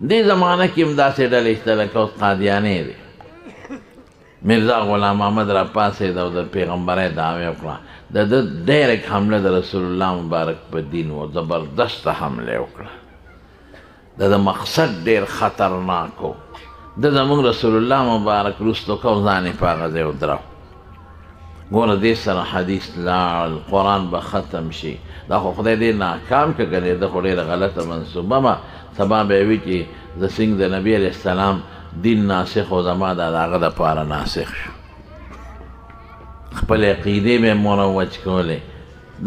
دې زمانه کې هم داسې ډلې شته لکه اوس قادیانې دی مرزا غلام احمد را پاڅېد او د پیغمبرۍ دعوې وکړه د ده ډایرکټ حمله د رسول الله مبارک په دین و زبردسته حمله وکړه د ده مقصد ډېر خطرناک و ده زموږ رسول الله مبارک رستو کو ځان یې په هغه ځای ودراو ګوره دې سره حدیث لاړ قرآن به ختم شي دا خو خدای دې ناکام که ګڼې ده خو ډېره غلطه منصوبه وه سبا به یې وي چې زه څنګه د نبي علیه السلام دین ناسخ و زما د هغه دپاره ناسخ شو خپل عقیدې به یې مروج کولې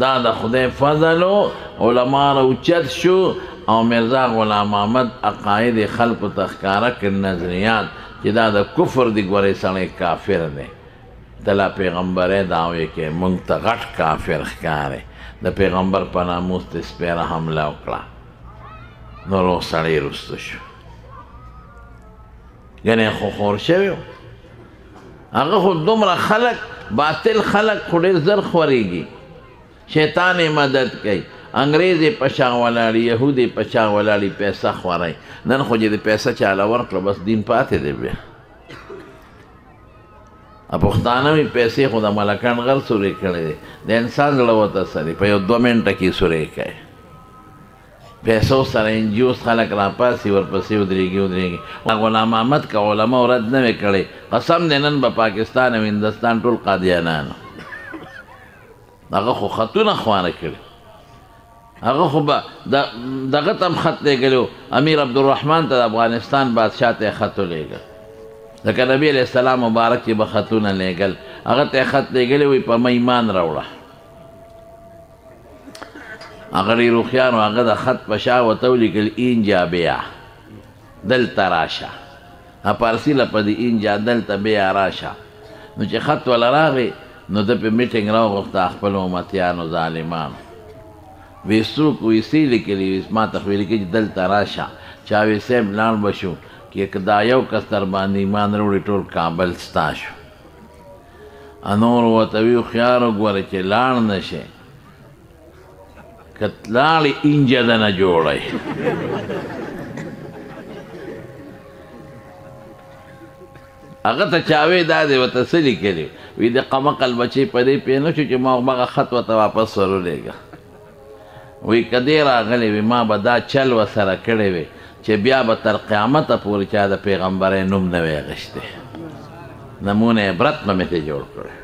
دا د خدای فضل و علما راوچت شو او مرزا غلام احمد عقاید خلکو ته ښکاره کړ نظریات چې دا د کفر دی ګورې سړی کافر دی د لا پیغمبرۍ دعوې کې موږ ته غټ کافر ښکارې د پیغمبر په ناموس ته سپېره حمله وکړه نو روغ سړی رسته شو ګنې خو خور شوی و هغه خو دومره خلک باطل خلک خو ډېر زر خورېږي شیطان یې مدد کوي انګریز یې په شا ولاړي یهود یې په شا ولاړي پیسه خوری نن خو چې د پیسه چاله ورکړه بس دین پاتې دی بیا پښتانه مې پیسې خو د ملکان غر سورې کړی دی د انسان زړه ورته سري په یو 2 منټه کې سورې کوي پیسو سره انجیوس خلک راپاسي ورپسې ودرېږي غلام احمد که علما رد نه وې کړی قسم دی نن به پاکستان او هندوستان ټول قادیانانو هغه خو خطونه خواره کړي هغه خو به دغه ته هم خط لېږلی امیر عبدالرحمن ته د افغانستان بادشاه ته یې خط ولېږه ځکه نبي علیه السلام مبارک چې به خطونه لېږل هغه ته یې خط لېږلی وایي په ما ایمان راوړه هغه ډېر هوښیار و هغه د خط په شا ورته ولیکل اینجا بیا دلته راشه پارسي له په د اینجا دلته بیا راشه نو چې خط وله راغی نو ده پې میټینګ راوغوښته خپلو امتیانو ظالمانو وی څوک وی څه یې لیکلي وي ما ته خو یې لیکلي چې دلته راشه چا وی صاحب لاړ به شو که دا یو کس در باندې ایمان راوړي ټول کابل ستا شو نور ورته وي هوښیار وګوره چې لاړ نه شي که لاړې اینجه ده نه جوړی هغه ته چا وی دا دی ورته څه لیکلي وي د قمقل بچی په دې پوه نه شو چې ما هغه خط ورته واپس ورولېږه وی که دې راغلی وي ما به دا چل ورسره کړی وی چې بیا به تر قیامته پورې چا د پیغمبرۍ نوم نه وی اخیستی نمونه عبرت به مې ترې جوړ کړی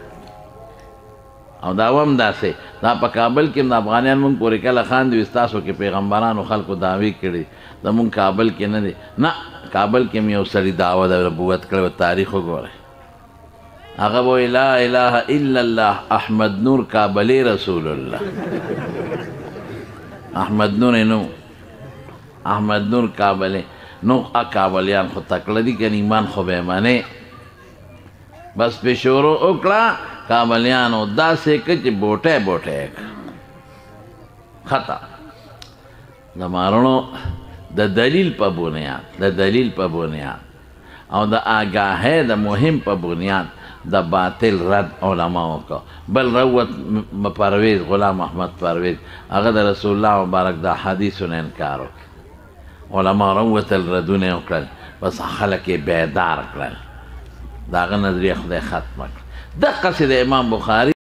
او دا هم داسې دا په کابل کې هم د افغانیان مونږ پورې کله خاندي وي ستاسو کې پیغمبرانو خلکو دعوې کړي زمونږ کابل کې نه دی نه کابل کې هم یو سړي دعوه د نبوت کړی و تاریخ وګورئ هغه به وایي لا اله الا الله احمد نور کابلی رسول الله احمد نور نو احمد نور کابلی نو کابلیان خو تکړه دي که ایمان خو به یې منې بس پې شروع وکړه کابلیانو داسې که چې بوټی بوټی خطا د مارونو د دلیل په بنیاد او د آگاهۍ د مهم په بنیاد د باطل رد علماو کو بل روت پرویز غلام احمد پرویز هغه د رسول الله مبارک د حدیثونو انکار وکړ علما روتل ردونه وکړل بس خلک یې بیدار کړل د هغه نظریه خدای ختمه کړه دقسې د امام بخاري